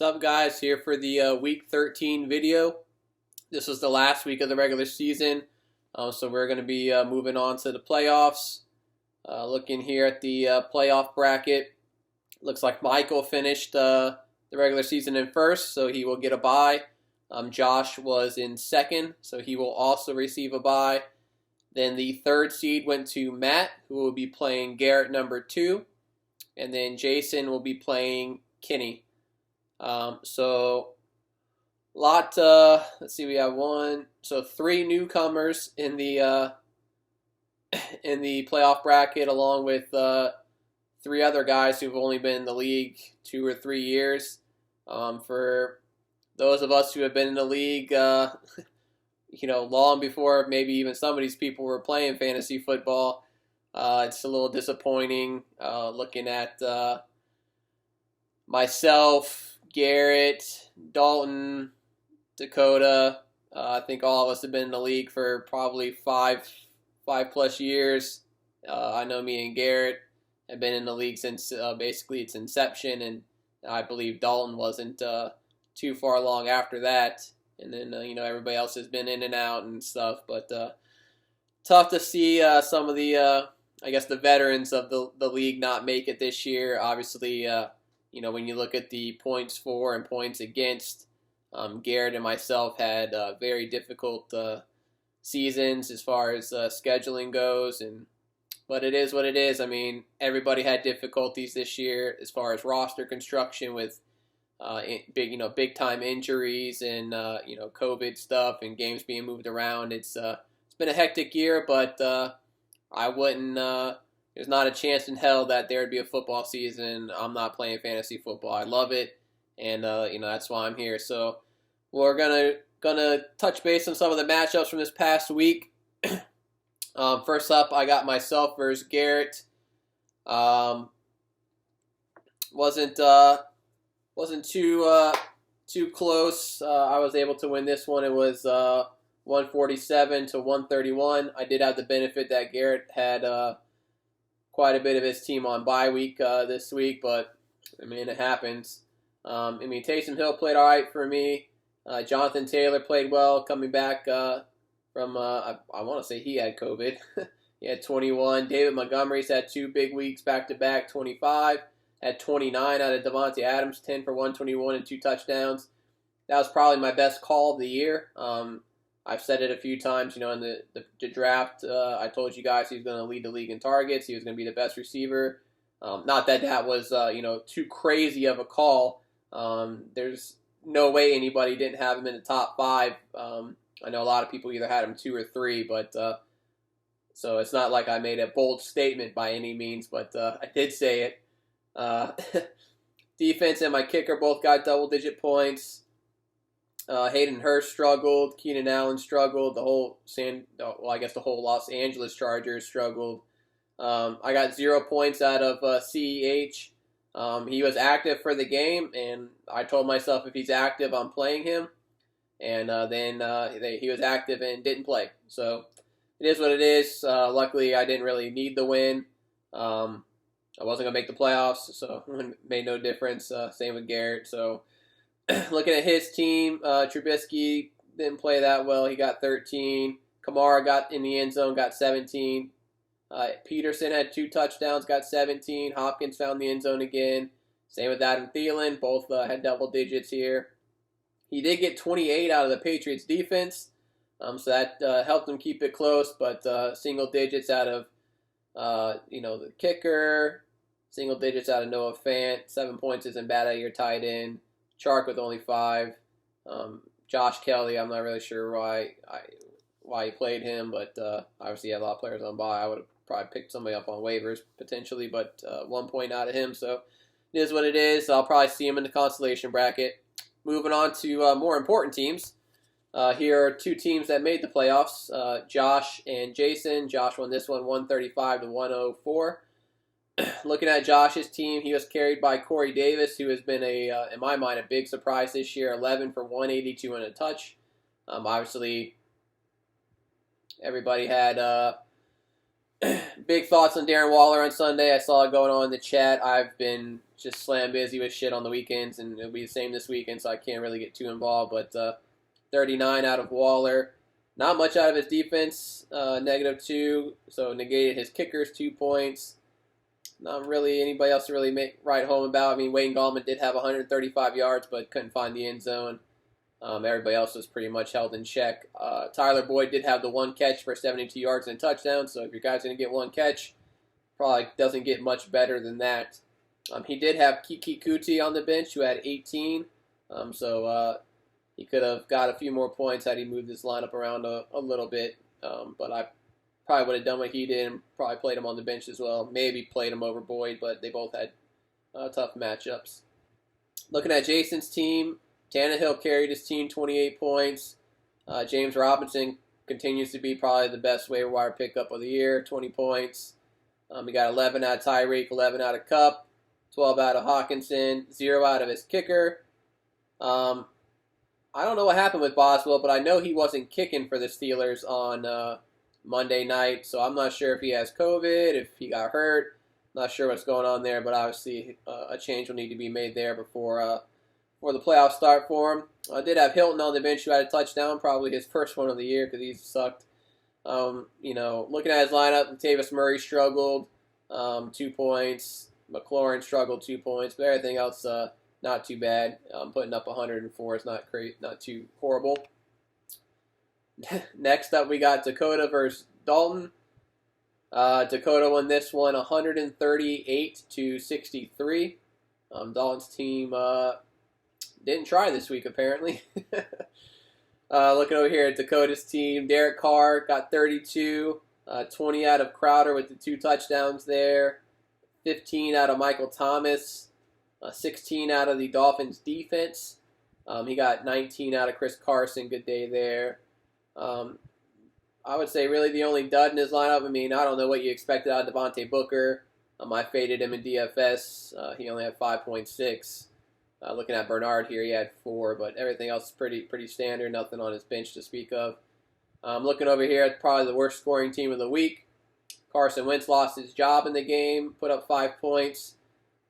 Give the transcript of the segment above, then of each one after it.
What's up, guys? Here for the Week 13 video. This was the last week of the regular season, so we're going to be moving on to the playoffs. Looking here at the playoff bracket, looks like Michael finished the regular season in first, so he will get a bye. Josh was in second, so he will also receive a bye. Then the third seed went to Matt, who will be playing Garrett number 2, and then Jason will be playing Kenny. So let's see, we have three newcomers in the playoff bracket, along with three other guys who've only been in the league 2 or 3 years. For those of us who have been in the league, long before maybe even some of these people were playing fantasy football, it's a little disappointing looking at myself, Garrett, Dalton, Dakota. I think all of us have been in the league for probably five plus years. I know me and Garrett have been in the league since basically its inception, and I believe Dalton wasn't too far along after that. And then everybody else has been in and out and stuff. But tough to see some of the the veterans of the league not make it this year. Obviously, when you look at the points for and points against, Garrett and myself had very difficult seasons as far as scheduling goes, but it is what it is. I mean, everybody had difficulties this year as far as roster construction with big time injuries and COVID stuff and games being moved around. It's been a hectic year, but I wouldn't. There's not a chance in hell that there would be a football season. I'm not playing fantasy football. I love it, and that's why I'm here. So we're gonna touch base on some of the matchups from this past week. First up, I got myself versus Garrett. Wasn't too close. I was able to win this one. It was 147 to 131. I did have the benefit that Garrett had quite a bit of his team on bye week this week, but I mean, it happens. Taysom Hill played all right for me. Jonathan Taylor played well, coming back from I want to say he had COVID. He had 21. David Montgomery's had 2 big weeks back to back, 25. Had 29 out of Devontae Adams, 10 for 121 and 2 touchdowns. That was probably my best call of the year. I've said it a few times, in the draft. I told you guys he was going to lead the league in targets. He was going to be the best receiver. Not that was, too crazy of a call. There's no way anybody didn't have him in the top 5. I know a lot of people either had him 2 or 3, but so it's not like I made a bold statement by any means, but I did say it. Defense and my kicker both got double-digit points. Hayden Hurst struggled. Keenan Allen struggled. The whole Los Angeles Chargers struggled. I got 0 points out of CEH. He was active for the game, and I told myself if he's active, I'm playing him. And then he was active and didn't play. So it is what it is. Luckily, I didn't really need the win. I wasn't going to make the playoffs, so it made no difference. Same with Garrett. So looking at his team, Trubisky didn't play that well. He got 13. Kamara got in the end zone, got 17. Peterson had 2 touchdowns, got 17. Hopkins found the end zone again. Same with Adam Thielen. Both had double digits here. He did get 28 out of the Patriots defense, so that helped him keep it close, but single digits out of the kicker, single digits out of Noah Fant. 7 points isn't bad out of your tight end. Chark with only 5. Josh Kelly, I'm not really sure why he played him, but obviously he had a lot of players on bye. I would have probably picked somebody up on waivers potentially, but 1 point out of him, so it is what it is. I'll probably see him in the consolation bracket. Moving on to more important teams. Here are 2 teams that made the playoffs, Josh and Jason. Josh won this one 135 to 104. Looking at Josh's team, he was carried by Corey Davis, who has been in my mind, a big surprise this year. 11 for 182 and a touch. Obviously, everybody had big thoughts on Darren Waller on Sunday. I saw it going on in the chat. I've been just slam busy with shit on the weekends, and it'll be the same this weekend, so I can't really get too involved. But 39 out of Waller. Not much out of his defense, -2, so negated his kickers 2 points. Not really anybody else to really write home about. I mean, Wayne Gallman did have 135 yards, but couldn't find the end zone. Everybody else was pretty much held in check. Tyler Boyd did have the one catch for 72 yards and a touchdown, so if your guy's going to get one catch, probably doesn't get much better than that. He did have Kiki Kuti on the bench, who had 18, so he could have got a few more points had he moved his lineup around a little bit, but I probably would have done what he did and probably played him on the bench as well. Maybe played him over Boyd, but they both had tough matchups. Looking at Jason's team, Tannehill carried his team 28 points. James Robinson continues to be probably the best waiver wire pickup of the year, 20 points. He got 11 out of Tyreek, 11 out of Kupp, 12 out of Hawkinson, 0 out of his kicker. I don't know what happened with Boswell, but I know he wasn't kicking for the Steelers on Monday night, so I'm not sure if he has COVID, if he got hurt. Not sure what's going on there, but obviously a change will need to be made there before the playoffs start for him. I did have Hilton on the bench who had a touchdown, probably his first one of the year because he's sucked. Looking at his lineup, Latavius Murray struggled, 2 points. McLaurin struggled 2 points, but everything else not too bad. Putting up 104 is not great, not too horrible. Next up, we got Dakota versus Dalton. Dakota won this one 138-63. Dalton's team didn't try this week, apparently. Looking over here at Dakota's team, Derek Carr got 32, 20 out of Crowder with the 2 touchdowns there, 15 out of Michael Thomas, 16 out of the Dolphins defense. He got 19 out of Chris Carson. Good day there. I would say really the only dud in his lineup. I mean, I don't know what you expected out of Devontae Booker. I faded him in DFS. He only had 5.6. Looking at Bernard here, he had 4, but everything else is pretty standard. Nothing on his bench to speak of. Looking over here at probably the worst scoring team of the week. Carson Wentz lost his job in the game, put up 5 points.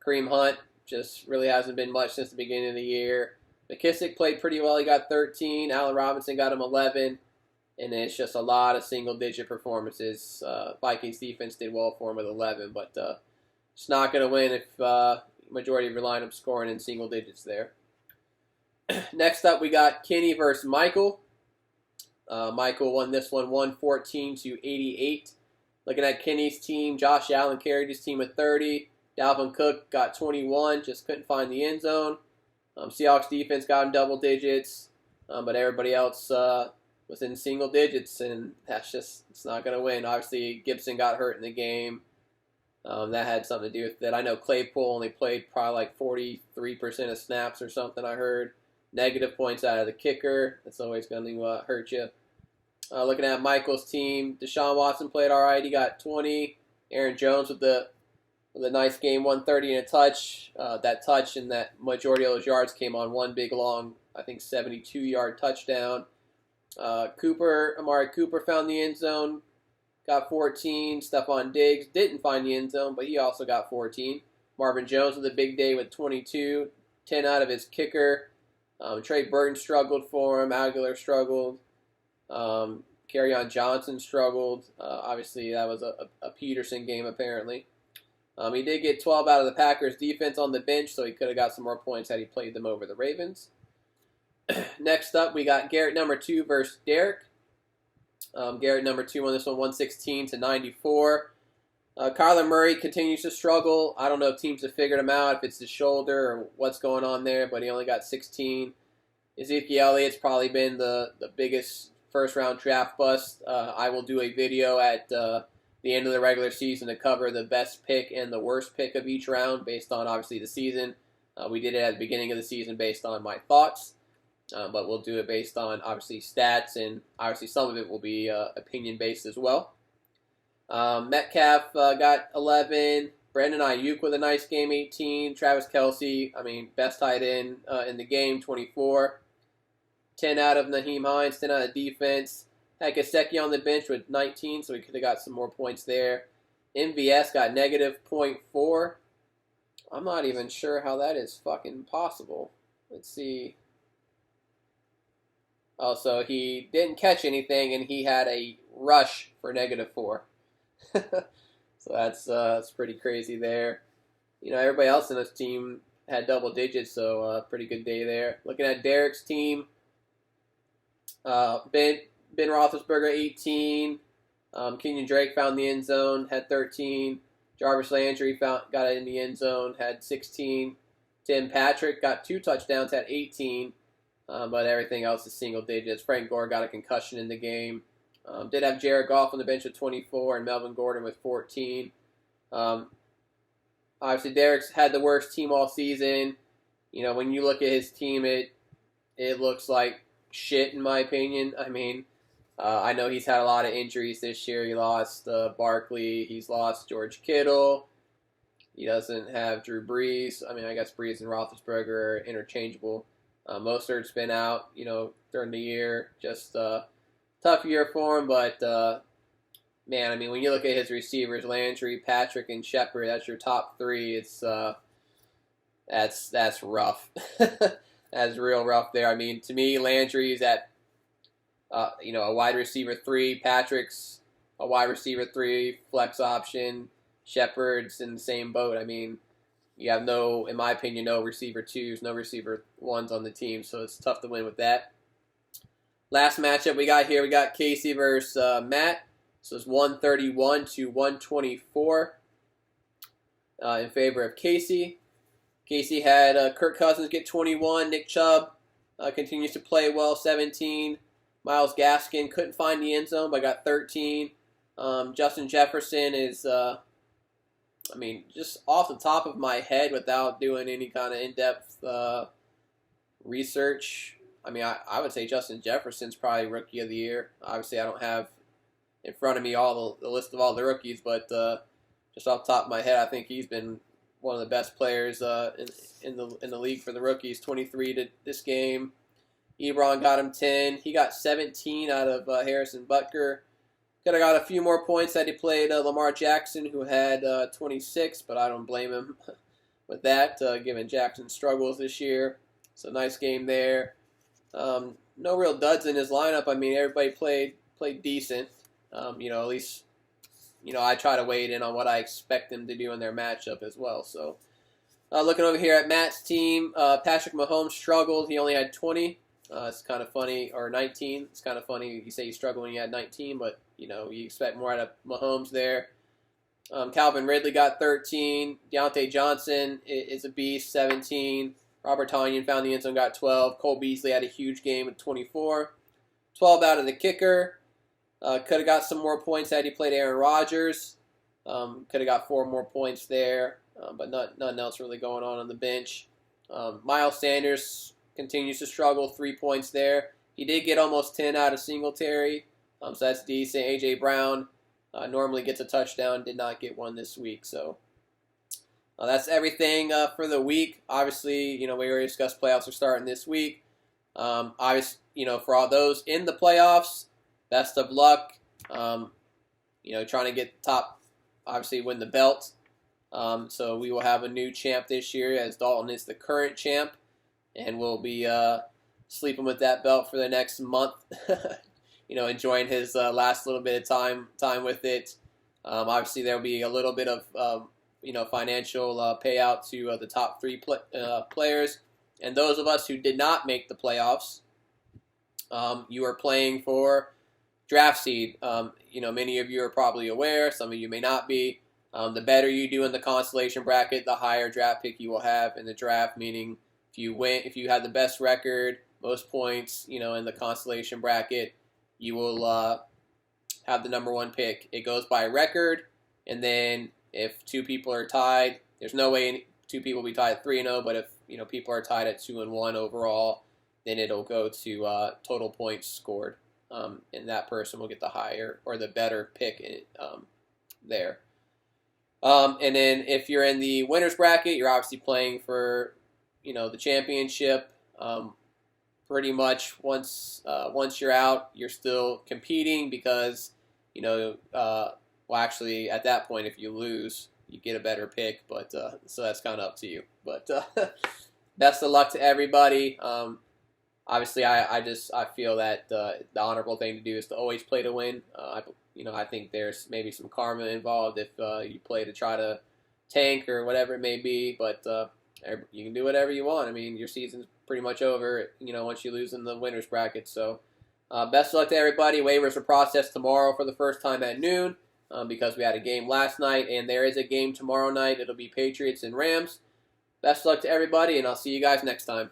Kareem Hunt just really hasn't been much since the beginning of the year. McKissick played pretty well. He got 13. Allen Robinson got him 11. And it's just a lot of single-digit performances. Vikings defense did well for him with 11, but it's not going to win if majority of your lineup scoring in single digits there. Next up, we got Kenny versus Michael. Michael won this one 114-88. Looking at Kenny's team, Josh Allen carried his team with 30. Dalvin Cook got 21, just couldn't find the end zone. Seahawks defense got in double digits, but everybody else was in single digits, and it's not going to win. Obviously, Gibson got hurt in the game. That had something to do with it. I know Claypool only played probably like 43% of snaps or something, I heard. Negative points out of the kicker. That's always going to hurt you. Looking at Michael's team, Deshaun Watson played all right. He got 20. Aaron Jones with a nice game, 130 and a touch. That touch and that majority of those yards came on one big, long, I think, 72-yard touchdown. Amari Cooper found the end zone, got 14. Stephon Diggs didn't find the end zone, but he also got 14. Marvin Jones with a big day with 22, 10 out of his kicker. Trey Burton struggled for him. Aguilar struggled. Kerryon Johnson struggled. Obviously, that was a Peterson game, apparently. He did get 12 out of the Packers defense on the bench, so he could have got some more points had he played them over the Ravens. Next up, we got Garrett number 2 versus Derek. Garrett number 2 won this one 116-94. Kyler Murray continues to struggle. I don't know if teams have figured him out, if it's his shoulder or what's going on there, but he only got 16. Ezekiel Elliott's probably been the biggest first-round draft bust. I will do a video at the end of the regular season to cover the best pick and the worst pick of each round based on, obviously, the season. We did it at the beginning of the season based on my thoughts. But we'll do it based on, obviously, stats, and obviously some of it will be opinion-based as well. Metcalf got 11. Brandon Ayuk with a nice game, 18. Travis Kelce, best tight end in the game, 24. 10 out of Naheem Hines, 10 out of defense. Had Gesicki on the bench with 19, so we could have got some more points there. MVS got -0.4. I'm not even sure how that is fucking possible. Let's see. Oh, so he didn't catch anything, and he had a rush for -4. So that's pretty crazy there. Everybody else in this team had double digits, so pretty good day there. Looking at Derek's team, Ben Roethlisberger 18, Kenyon Drake found the end zone, had 13. Jarvis Landry got it in the end zone, had 16. Tim Patrick got 2 touchdowns, had 18. But everything else is single digits. Frank Gore got a concussion in the game. Did have Jared Goff on the bench with 24 and Melvin Gordon with 14. Obviously, Derek's had the worst team all season. When you look at his team, it looks like shit in my opinion. I mean, I know he's had a lot of injuries this year. He lost Barkley. He's lost George Kittle. He doesn't have Drew Brees. I mean, I guess Brees and Roethlisberger are interchangeable. Mostert's been out, during the year. Just a tough year for him, but man, I mean, when you look at his receivers, Landry, Patrick, and Shepard, that's your top 3. It's that's rough. That's real rough there. I mean, to me, Landry's at a wide receiver 3. Patrick's a wide receiver 3, flex option. Shepard's in the same boat. I mean, you have in my opinion, no receiver 2s, no receiver 1s on the team, so it's tough to win with that. Last matchup we got here, we got Casey versus Matt. So it's 131 to 124 in favor of Casey. Casey had Kirk Cousins get 21. Nick Chubb continues to play well, 17. Myles Gaskin couldn't find the end zone, but got 13. Justin Jefferson is... just off the top of my head without doing any kind of in-depth research, I would say Justin Jefferson's probably Rookie of the Year. Obviously, I don't have in front of me all the list of all the rookies, but just off the top of my head, I think he's been one of the best players in the league for the rookies. 23 to this game. Ebron got him 10. He got 17 out of Harrison Butker. Could have got a few more points had he played Lamar Jackson, who had 26, but I don't blame him with that, given Jackson's struggles this year. So nice game there. No real duds in his lineup. I mean, everybody played decent. At least, I try to weigh it in on what I expect them to do in their matchup as well. So looking over here at Matt's team, Patrick Mahomes struggled. He only had 20. It's kind of funny, or 19. It's kind of funny you say he struggled when he had 19, but you expect more out of Mahomes there. Calvin Ridley got 13. Deontay Johnson is a beast, 17. Robert Tonyan found the end zone, got 12. Cole Beasley had a huge game at 24. 12 out of the kicker. Could have got some more points had he played Aaron Rodgers. Could have got 4 more points there, but nothing else really going on the bench. Miles Sanders continues to struggle, 3 points there. He did get almost 10 out of Singletary, so that's decent. A.J. Brown normally gets a touchdown, did not get one this week. So that's everything for the week. Obviously, we already discussed playoffs are starting this week. Obviously, for all those in the playoffs, best of luck. Trying to get top, obviously win the belt. So we will have a new champ this year, as Dalton is the current champ, and we'll be sleeping with that belt for the next month. Enjoying his last little bit of time with it. Obviously, there will be a little bit of financial payout to the top 3 players, and those of us who did not make the playoffs. You are playing for draft seed. Many of you are probably aware. Some of you may not be. The better you do in the consolation bracket, the higher draft pick you will have in the draft. Meaning, if you have the best record, most points, in the consolation bracket, you will have the number 1 pick. It goes by record, and then if 2 people are tied, there's no way 2 people will be tied at 3-0. But if people are tied at 2-1 overall, then it'll go to total points scored, and that person will get the higher or the better pick there. And then if you're in the winners bracket, you're obviously playing for the championship. Pretty much once you're out, you're still competing because actually at that point, if you lose, you get a better pick. But so that's kind of up to you. But best of luck to everybody. Obviously, I feel that the honorable thing to do is to always play to win. I think there's maybe some karma involved if you play to try to tank or whatever it may be. But you can do whatever you want. I mean, your season's pretty much over, once you lose in the winners bracket. So best of luck to everybody. Waivers are processed tomorrow for the first time at noon because we had a game last night, and there is a game tomorrow night. It'll be Patriots and Rams. Best of luck to everybody, and I'll see you guys next time.